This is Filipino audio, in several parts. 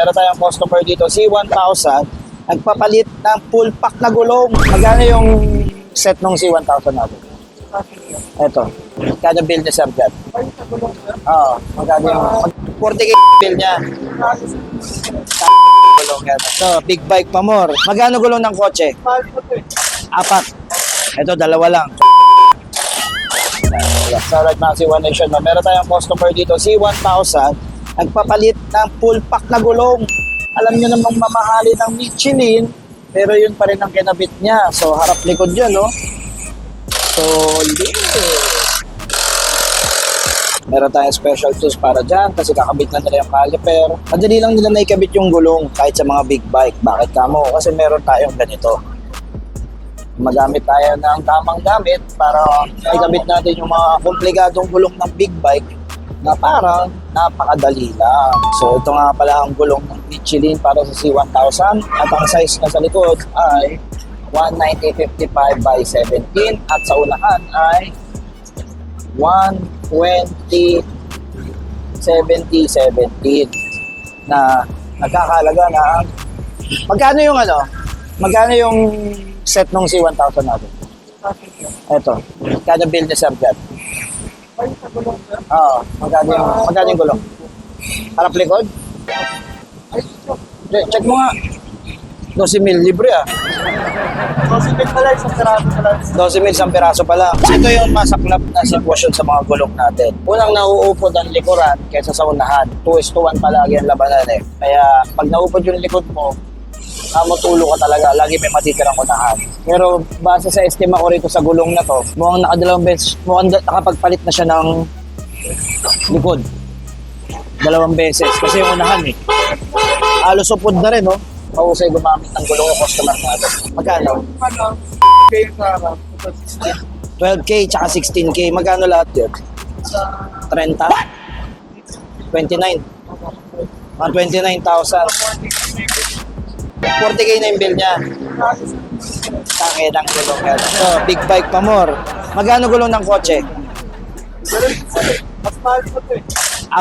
meron tayong customer dito, C1000, nagpapalit ng full pack na gulong. Magkano yung set ng C1000 natin? Ito. Magkano bill niya, sir, dyan? Oo. Magkano yung 40k bill niya. Gulong yan. So, big bike pa more. Magkano gulong ng kotse? 4. Ito, 2 lang. So, right now, C1 Nation, meron tayong customer dito, C1000, nagpapalit ng full pack na gulong. Alam nyo namang mamahali ng Michelin, pero yun pa rin ang kinabit niya. So, harap likod yun, no? So, yeah. Meron tayong special tools para dyan kasi kakabit na nila yung caliper. Madali lang nila naikabit yung gulong kahit sa mga big bike. Bakit kamo? Kasi meron tayong ganito. Magamit tayo ng tamang gamit para maikabit natin yung mga komplikadong gulong ng big bike na parang napakadali lang. So ito nga pala ang gulong ng Michelin para sa C1000 at ang size na sa likod ay 190/55 by 17 at sa unahan ay 120/70/17 na nagkakahalaga ng magkano yung set ng C1000 natin? Ito. Magkano bill niya, sir, dyan? Oo. Magkano yung gulong? Harap likod? Check mo nga. 12,000 libre ah. 12,000 pala, isang piraso pala. 12,000 isang piraso pala. Ito yung masaklap na sitwasyon sa mga gulong natin. Unang nauupod ang likuran kaysa sa unahan. 2:1 palagi ang labanan eh. Kaya pag naupod yung likod mo, mamutulo ka talaga. Lagi may matitirang unahan. Pero base sa estima ko rito sa gulong na to, mukhang nakadalawang beses, mukhang nakapagpalit na siya ng likod. 2 beses. Kasi yung unahan eh. Halos upod na rin, no? Mahusay gumamit ng gulong ng customer natin. Magkano? 12K tsaka 16K. Magkano lahat yun? 30? 29? Mga 29,000. 40K na yung bill niya. Tangin ang gulong yan. So, big bike pa more. Magkano gulong ng kotse? Mas mahal po ito eh.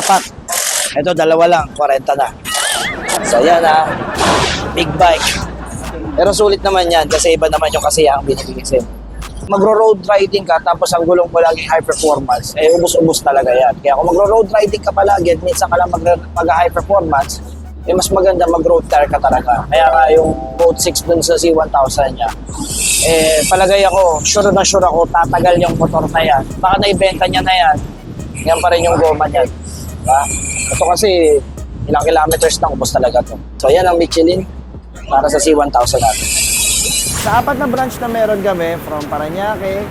4. Ito, 2 lang. 40 na. So, yan ah. Big bike. Pero sulit naman yan kasi iba naman yung kasiyahang binibigay. Magro-road riding ka tapos ang gulong mo laging high performance, eh ubos-ubos talaga yan. Kaya kung magro-road riding ka palagi, minsan ka lang mag-high performance, eh mas maganda mag-road car ka talaga. Kaya nga yung Road 6 dun sa C1000 niya, eh palagay ako, sure ako, tatagal yung motor na yan. Baka naibenta niya na yan, yan pa rin yung goma niya. Diba? Ito kasi, ilang kilometers na ubos talaga to. So yan ang Michelin para sa C1000 natin. Sa 4 na branch na meron kami, from Parañaque,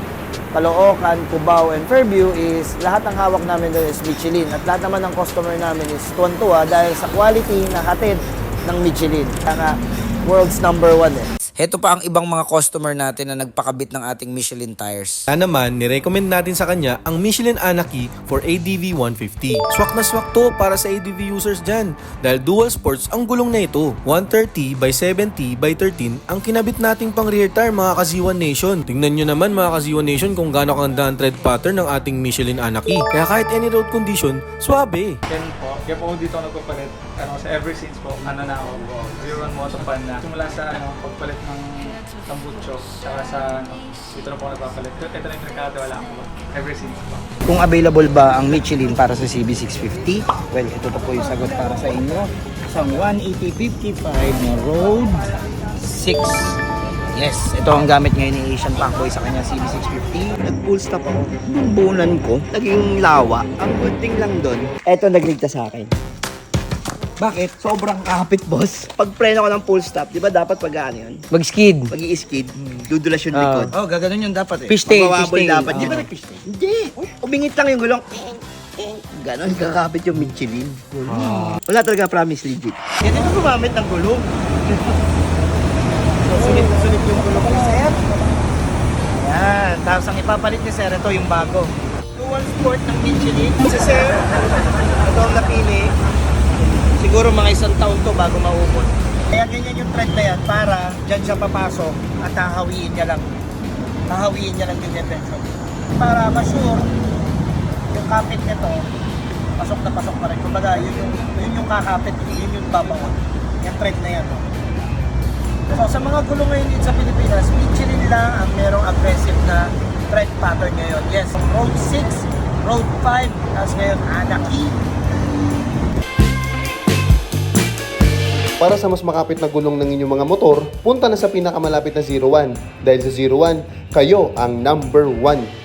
Caloocan, Cubao, and Fairview is lahat ng hawak namin doon is Michelin. At lahat naman ng customer namin is tuwan-tuwa dahil sa quality na hatid ng Michelin. Kaya world's #1 eh. Heto pa ang ibang mga customer natin na nagpakabit ng ating Michelin tires. Kaya naman, nirecommend natin sa kanya ang Michelin Anaki for ADV 150. Swak na swak to para sa ADV users dyan dahil dual sports ang gulong na ito. 130/70/13 ang kinabit nating pang rear tire mga ka-Z1 Nation. Tingnan nyo naman mga ka-Z1 Nation kung gaano kaganda ang tread pattern ng ating Michelin Anaki. Kaya kahit any road condition, swabe. Kaya po dito ako nagpapalit. Sa ever since po, na ako. Zero on motopan na. Simula sa pagpalit ng tambucho, tsaka sa dito na po nagpapalit. Ito na yung pinagkakatiwala ko. Ever since po. Kung available ba ang Michelin para sa CB650? Well, ito po yung sagot para sa inyo. Isang 180/55 na Road 6. Yes, ito ang gamit ngayon ni Asian Packboy sa kanya CB650. Nag-full stop ako. Yung bunan ko, naging lawa. Ang good thing lang doon, ito nagligtas sa akin. Bakit? Sobrang kapit, boss. Pag preno ko ng full stop, di ba dapat pag ano yun? Mag-skid. Pag i-skid, dudulas yung likod. Oh, gaganon yun dapat eh. Fishtail, Magbababol dapat. Di ba nag-fishtail? Hindi. Umingit lang yung gulong. Ganon, kakapit yung Michelin. Wala talaga, promise, legit. Yan yung gumamit ng gulong. So, sulit yung gulong ni sir. Yan. Tapos ang ipapalit ni sir, ito yung bago. Dual sport ng Michelin. Si sir, ito ang napili. Siguro mga 1 taon to bago maupod. Kaya ganyan yung trend na yan para dyan siya papasok at hahawiin niya lang. Hahawiin niya lang yung detention. Para ma-sure yung kapit nito pasok na pasok pa rin. Kumbaga, yun yung kakapit, yun yung babaon. Yung trend na yan. So sa mga gulong ngayon dito sa Pilipinas, Michelin lang ang merong aggressive na tread pattern ngayon. Yes, Road 6, Road 5, tapos ngayon Anaki. Para sa mas makapit na gulong ng inyong mga motor, punta na sa pinakamalapit na 01. Dahil sa 01, kayo ang number 1.